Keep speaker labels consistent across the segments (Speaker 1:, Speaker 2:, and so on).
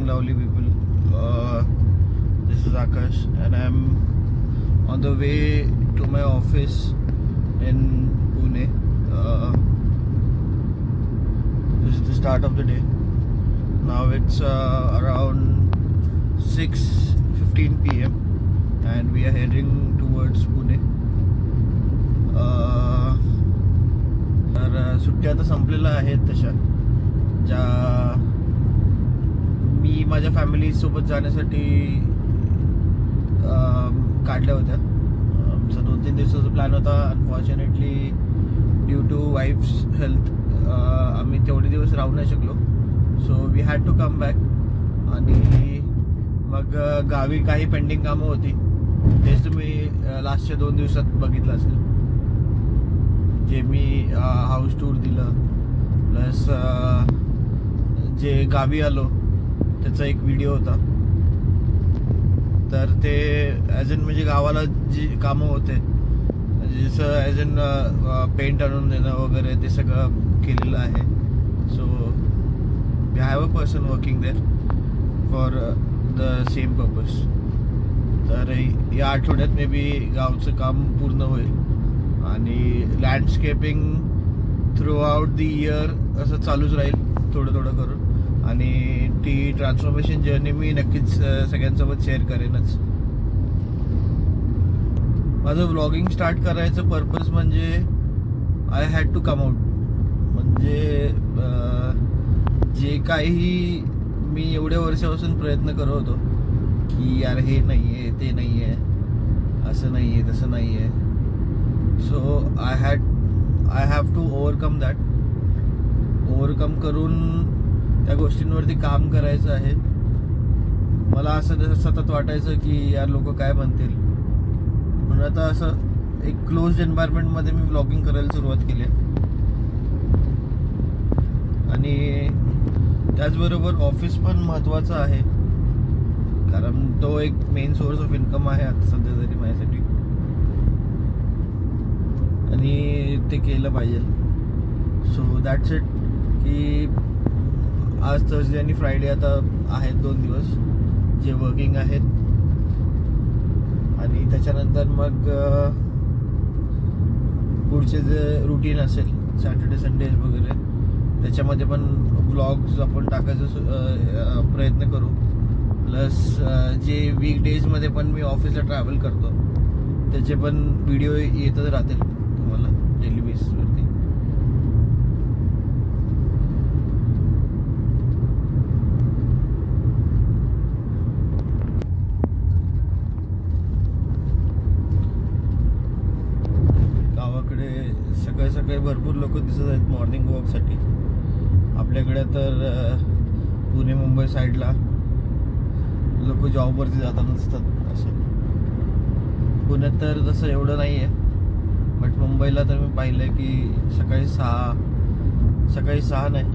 Speaker 1: morning, lovely people. This is Akash, and I'm on the way to my office in Pune. This is the start of the day. Now it's around 6:15 p.m. and we are heading towards Pune. तर सुट्ट्या आता संपलेल्या आहेत तशा ज्या मी माझ्या फॅमिलीसोबत जाण्यासाठी काढल्या होत्या. आमचा 2-3 दिवसाचा प्लॅन होता. Unfortunately due to wife's health आम्ही तेवढे दिवस राहू नाही शकलो. So we had to come back. आणि मग गावी काही पेंडिंग कामं होती. तेच तुम्ही लास्टच्या 2 दिवसात बघितलं असेल. जे मी हाऊस टूर दिलं प्लस जे गावी आलो त्याचा एक व्हिडिओ होता. तर ते ॲज इन म्हणजे गावाला जी कामं होते जसं ॲज इन पेंट आणून देणं वगैरे ते सगळं केलेलं आहे. So we have a person working there for the same purpose. तर या आठवड्यात मे बी गावचं काम पूर्ण होईल आणि landscaping through out the year असं चालूच राहील थोडं थोडं करून. आणि ती ट्रान्सफॉर्मेशन जर्नी मी नक्कीच सगळ्यांसोबत शेअर करेनच. माझं व्लॉगिंग स्टार्ट करायचं पर्पज म्हणजे I had to come out. म्हणजे जे काही मी एवढ्या वर्षापासून प्रयत्न करत होतो की यार हे नाही आहे ते नाही आहे असं नाही आहे तसं नाही आहे. So I have to overcome that. Overcome करून त्या गोष्टींवरती काम करायचं आहे. मला असं सतत वाटायचं की यार लोक काय म्हणतील. म्हणून आता असं एक क्लोज्ड एन्व्हायरमेंटमध्ये मी व्लॉगिंग करायला सुरुवात केली. आणि त्याचबरोबर ऑफिस पण महत्त्वाचं आहे कारण तो एक मेन सोर्स ऑफ इन्कम आहे आता सध्या तरी माझ्यासाठी. आणि ते केलं पाहिजे. So that's it. की आज थर्सडे आणि फ्रायडे आता आहेत 2 दिवस जे वर्किंग आहेत. आणि त्याच्यानंतर मग पुढचे जे रुटीन असेल सॅटर्डे संडेज वगैरे त्याच्यामध्ये पण व्लॉग्स आपण टाकायचा प्रयत्न करू. प्लस जे वीकडेजमध्ये पण मी ऑफिसला ट्रॅव्हल करतो त्याचे पण व्हिडिओ येतच राहतील तुम्हाला डेली बेसिसवरती. गावाकडे सकाळी सकाळी भरपूर लोक दिसत आहेत मॉर्निंग वॉकसाठी. आपल्याकडे तर पुणे मुंबई साईडला लोक जॉबवरती जाताना दिसतात. असं पुण्यात तर तसं एवढं नाही आहे. बट मुंबईला तर मी पाहिलं आहे की सकाळी 6 नाही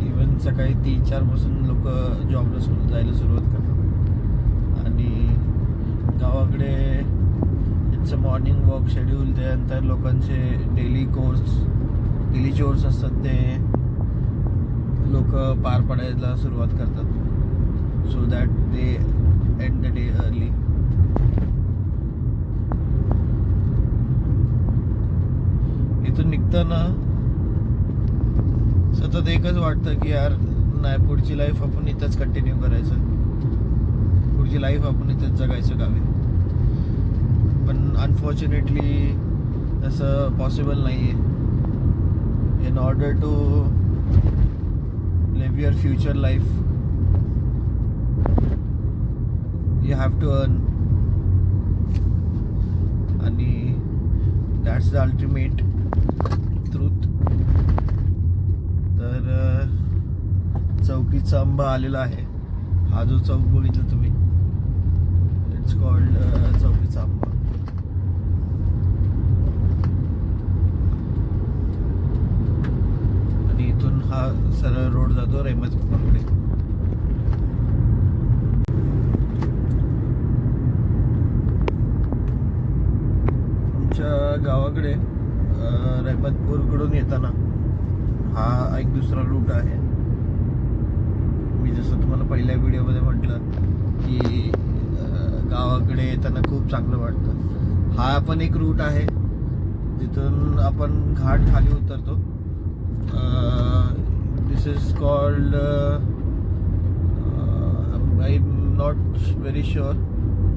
Speaker 1: इवन सकाळी 3-4 पासून लोक जॉबला जायला सुरुवात करतात. आणि गावाकडे it's a morning walk schedule. त्यानंतर लोकांचे डेली चोर्स असतात ते लोक पार पडायला सुरुवात करतात. So that they end the day early. इथून निघताना सतत एकच वाटतं की यार नाही पुढची लाईफ आपण इथंच कंटिन्यू करायचं. पुढची लाईफ आपण इथंच जगायचं गावी. पण अनफॉर्च्युनेटली तसं पॉसिबल नाही आहे. In order to live your future life you have to earn. आणि that's the ultimate truth. तर चौकीचा आंबा आलेला आहे. हा जो चौक बघितला तुम्ही इट्स कॉल्ड चौकीचा आंबा. आणि इथून हा सरळ रोड जातो रेहमतपूरकडे. गावाकडे रहमतपूरकडून येताना हा एक दुसरा रूट आहे. मी जसं तुम्हाला पहिल्या व्हिडिओमध्ये म्हटलं की गावाकडे येताना खूप चांगलं वाटतं. हा पण एक रूट आहे जिथून आपण घाट खाली उतरतो. This is called I am not very sure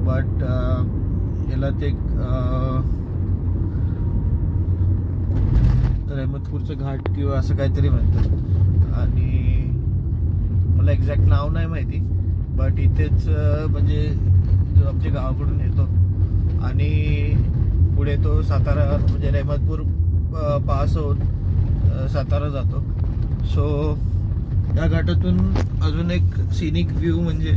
Speaker 1: but याला ते रहमतपूरचं घाट किंवा असं काहीतरी म्हणतात आणि मला एक्झॅक्ट नाव नाही माहिती. बट इथेच म्हणजे जो आमच्या गावाकडून येतो आणि पुढे तो सातारा म्हणजे रहमतपूर पास होऊन सातारा जातो. सो या घाटातून अजून एक सिनिक व्ह्यू म्हणजे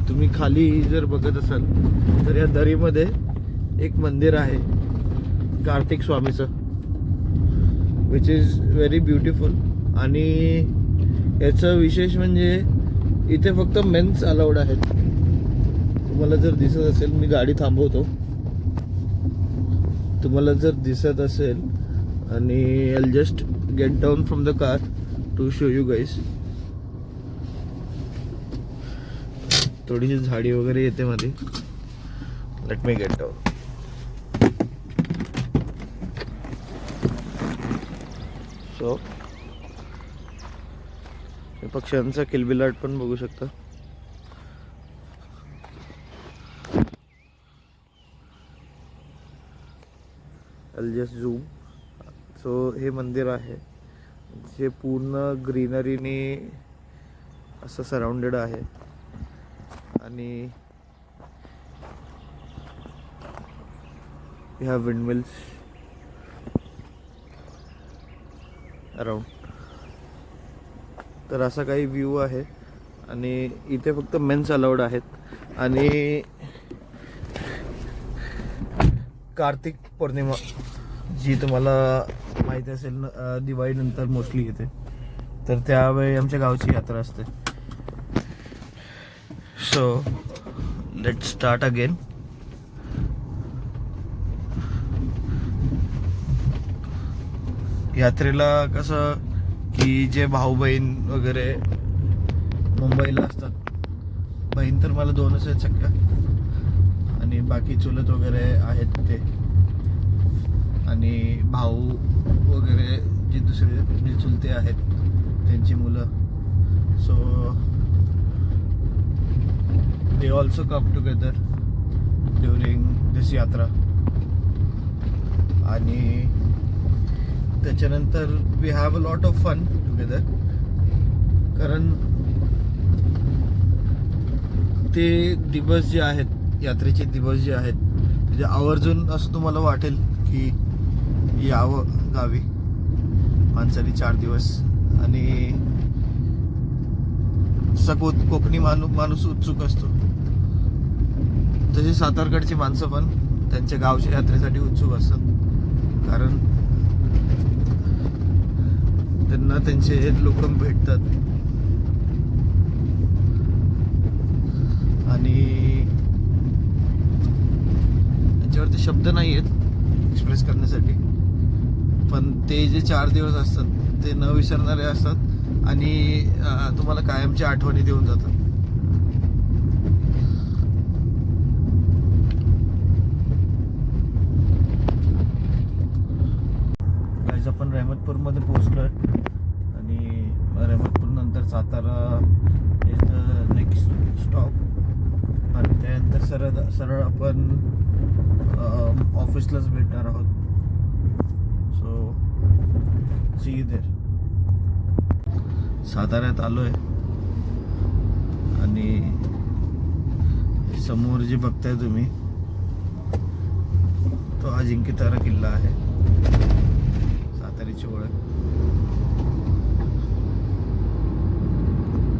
Speaker 1: तुम्ही खाली जर बघत असाल तर या दरीमध्ये एक मंदिर आहे कार्तिक स्वामीचं, विच इज व्हेरी ब्युटिफुल. आणि याचं विशेष म्हणजे इथे फक्त मेन्स अलाउड आहेत. तुम्हाला जर दिसत असेल, मी गाडी थांबवतो, तुम्हाला जर दिसत असेल आणि I just get down from the car to show you guys. थोडीशी झाडी वगैरे येते मध्ये. Let me get down. So पक्ष्यांचा किलबिलाट पण बघू शकता. Just zoom. सो हे मंदिर आहे जे पूर्ण ग्रीनरीने असं सराउंडेड आहे आणि वी हॅव विंडमिल्स अराउंड. तर असा काही व्ह्यू आहे आणि इथे फक्त मेन्स अलाउड आहेत. आणि कार्तिक पौर्णिमा जी तुम्हाला माहिती असेल दिवाळीनंतर मोस्टली येते, तर त्यावेळी आमच्या गावची यात्रा असते. So let's start again. यात्रेला कसं की जे भाऊ बहीण वगैरे मुंबईला असतात, बहीण तर मला 2च आहेत सख्या आणि बाकी चुलत वगैरे आहेत ते, आणि भाऊ वगैरे जे दुसरे जे चुलते आहेत त्यांची मुलं. So they also come together during this यात्रा. आणि त्याच्यानंतर we have a lot of fun together, कारण ते दिवस जे आहेत, यात्रेचे दिवस जे आहेत, म्हणजे आवर्जून असं तुम्हाला वाटेल की यावं गावी माणसाने 4 दिवस. आणि कोकणी माणूस उत्सुक असतो, तसे सातारकडची माणसं पण त्यांच्या गावच्या यात्रेसाठी उत्सुक असतात, कारण त्यांना त्यांचे लोक भेटतात आणि त्यांच्यावरती शब्द नाही आहेत एक्सप्रेस करण्यासाठी. पण ते जे 4 दिवस असतात ते न विसरणारे असतात आणि तुम्हाला कायमच्या आठवणी देऊन जातात. आज आपण रहमतपूरमध्ये पोहोचलोय आणि रहमतपूर नंतर Satara is the next stop आणि त्यानंतर सरळ आपण ऑफिसलाच भेटणार आहोत. So see you there. साताऱ्यात आलोय आणि समोर जे बघताय तुम्ही तो अजिंक्यतारा किल्ला आहे, साताऱ्याची ओळख.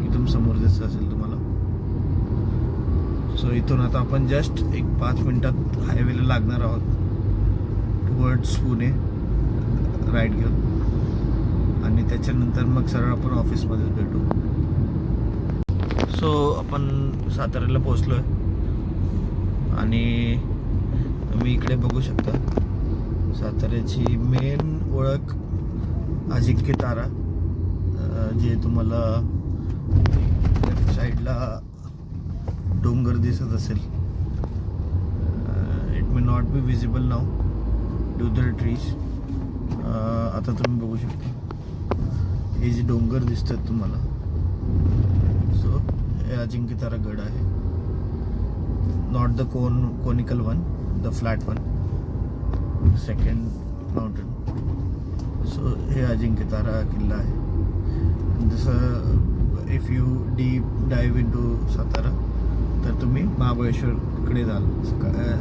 Speaker 1: एकदम समोर दिसत असेल तुम्हाला. सो इथून आता आपण जस्ट एक 5 मिनिटात हायवेला लागणार आहोत टुवर्ड्स पुणे राईट घेऊन, आणि त्याच्यानंतर मग सरळ आपण ऑफिसमध्येच भेटू. सो आपण साताऱ्याला पोहोचलोय आणि तुम्ही इकडे बघू शकता साताऱ्याची मेन ओळख अजिंक्यतारा, जे तुम्हाला लेफ्ट साईडला डोंगर दिसत असेल. It may not be visible now due the trees. आता तुम्ही बघू शकता हे जे डोंगर दिसतात तुम्हाला. सो हे अजिंक्यतारा गड आहे. Not the conical one, the flat one, second mountain. So हे अजिंक्यतारा किल्ला आहे. जसं if you deep dive into Satara तर तुम्ही महाबळेश्वरकडे जाल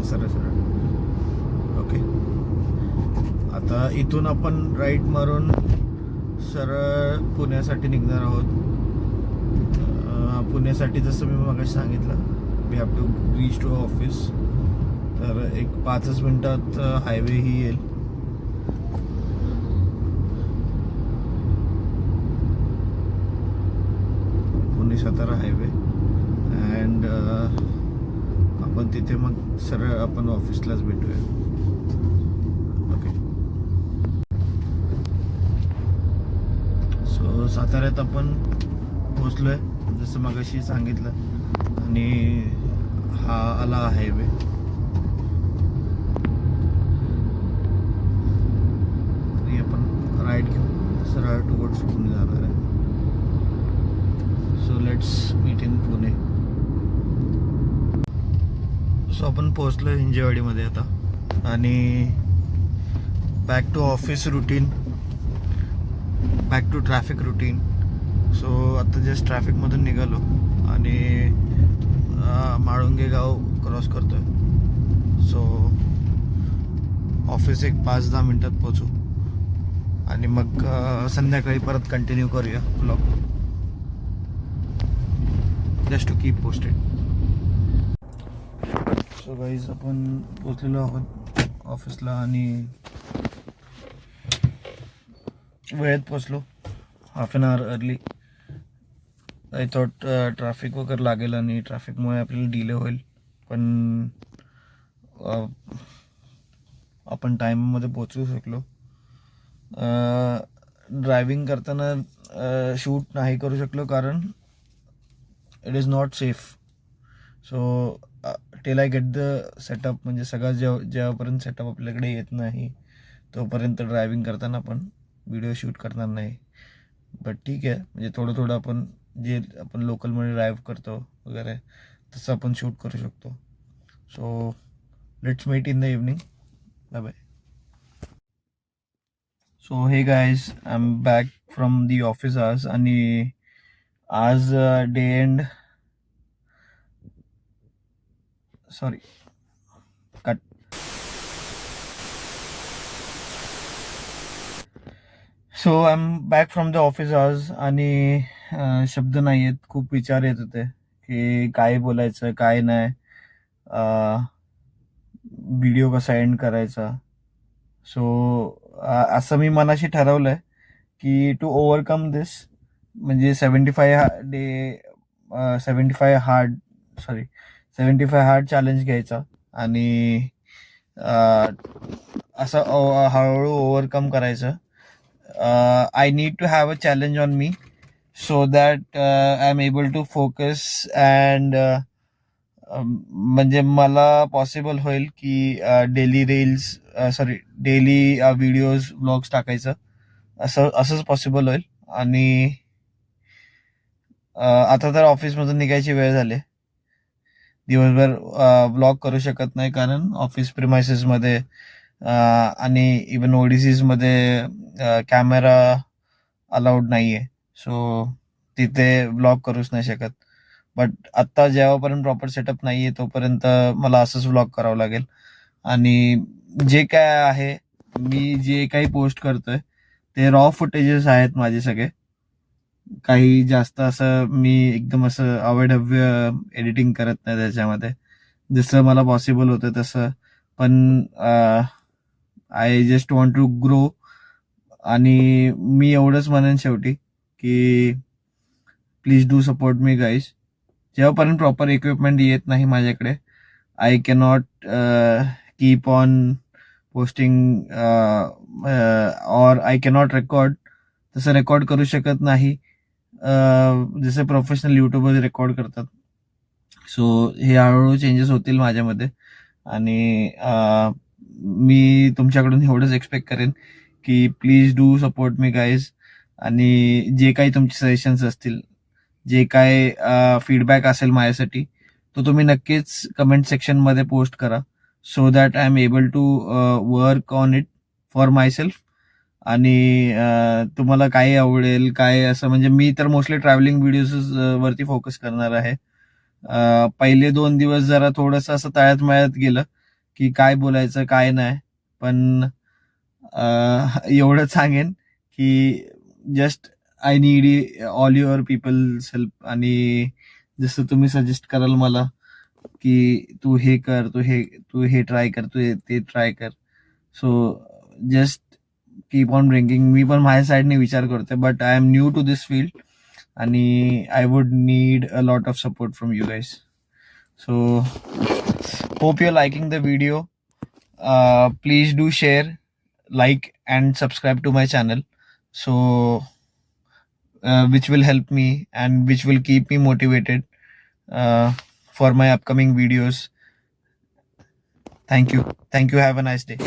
Speaker 1: सरळ. ओके, आता इथून आपण राईट मारून सरळ पुण्यासाठी निघणार आहोत. पुण्यासाठी जसं मी मगाशी सांगितलं, we have to reach to office. तर एक 5 मिनिटात हायवे ही येईल. पुणे सातारा हायवे. अँड आपण तिथे मग सरळ आपण ऑफिसलाच भेटूया. ओके, सो साताऱ्यात आपण पोचलोय जसं मगाशी सांगितलं. आणि हा आला हायवे. आणि आपण राईट घेऊन सरळ टुवर्ड्स पुणे जाणार आहे. So let's meet in Pune. So आपण पोहोचलो हिंजेवाडीमध्ये आता. आणि back to office routine, back to traffic routine. So आता जस्ट ट्रॅफिकमधून निघालो आणि माळुंगे गाव क्रॉस करतोय. सो ऑफिस एक 5-10 मिनिटात पोहोचू आणि मग संध्याकाळी परत कंटिन्यू करूया blog. Just to keep posted. So guys आपण पोचलेलो आहोत ऑफिसला आणि वेळेत पोचलो. Half an hour early. I thought traffic वगैरे लागेल आणि ट्रॅफिकमुळे आपल्याला डिले होईल, पण आपण टाईममध्ये पोचू शकलो. ड्रायव्हिंग करताना शूट नाही करू शकलो कारण it is not safe. So till I get the setup, म्हणजे सगळं जेव्हापर्यंत सेटअप आपल्याकडे येत नाही तोपर्यंत ड्रायव्हिंग करताना आपण व्हिडिओ शूट करणार नाही. बट ठीक आहे, म्हणजे थोडं थोडं आपण जे आपण लोकलमध्ये ड्राईव्ह करतो वगैरे तसं आपण शूट करू शकतो. So let's meet in the evening. Bye bye. So hey guys, I am back from the office आज. आणि आज day end, sorry cut. So I am back from the office आज. आणि शब्द नाही आहेत, खूप विचार येत होते की काय बोलायचं काय नाही, व्हिडिओ कसा एंड करायचा. सो असं मी मनाशी ठरवलंय की टू ओव्हरकम दिस, म्हणजे 75 हार्ड चॅलेंज घ्यायचा आणि असं हळूहळू ओव्हरकम करायचं. I need to have a challenge on me so that I am able to focus and म्हणजे मला पॉसिबल होईल की डेली व्हिडिओज ब्लॉग्स टाकायचं, असंच पॉसिबल होईल. आणि आता तर ऑफिसमधून निघायची वेळ झाली. दिवसभर ब्लॉग करू शकत नाही कारण ऑफिस प्रिमायसेसमध्ये आणि इवन ओडिसीजमध्ये कॅमेरा अलाउड नाही आहे. सो तिथे ब्लॉग करूच नाही शकत. बट आत्ता जेव्हापर्यंत प्रॉपर सेटअप नाही आहे तोपर्यंत मला असंच व्लॉग करावं लागेल. आणि जे काय आहे, मी जे काही पोस्ट करतोय ते रॉ फुटेजेस आहेत माझे सगळे. काही जास्त असं मी एकदम असं अवैधव्य एडिटिंग करत नाही त्याच्यामध्ये, जसं मला पॉसिबल होतं तसं. पण I just want to grow. आणि मी एवढंच म्हणेन शेवटी की please do support me guys. जेव्हापर्यंत प्रॉपर इक्विपमेंट येत नाही माझ्याकडे, I cannot keep on posting और आय कॅनॉट रेकॉर्ड. तसं रेकॉर्ड करू शकत नाही. जसे प्रोफेशनल युट्यूबर रेकॉर्ड करतात. सो हे हळूहळू चेंजेस होतील माझ्यामध्ये. आणि मी तुमच्याकडून एवढंच एक्सपेक्ट करेन की please do support me guys. आणि जे काही तुमचे सजेशन्स असतील, जे काय फीडबॅक असेल माझ्यासाठी, तो तुम्ही नक्कीच कमेंट सेक्शनमध्ये पोस्ट करा, so that I am able to work on it for myself. आणि तुम्हाला काय आवडेल काय असं, म्हणजे मी तर मोस्टली ट्रॅव्हलिंग व्हिडिओज वरती फोकस करणार आहे. पहिले 2 दिवस जरा थोडंसं असं तळ्यात मळ्यात गेलं की काय बोलायचं काय नाही. पण एवढं सांगेन की just I need all your people's help. आणि जसं तुम्ही सजेस्ट कराल मला की तू हे कर, तू हे ट्राय कर, तू ते ट्राय कर, so just keep on drinking. मी पण माझ्या साईडने विचार करतोय, but I am new to this field आणि I would need a lot of support from you guys. So hope you are liking the video. Please do share, like and subscribe to my channel, so which will help me and which will keep me motivated for my upcoming videos. Thank you. Have a nice day.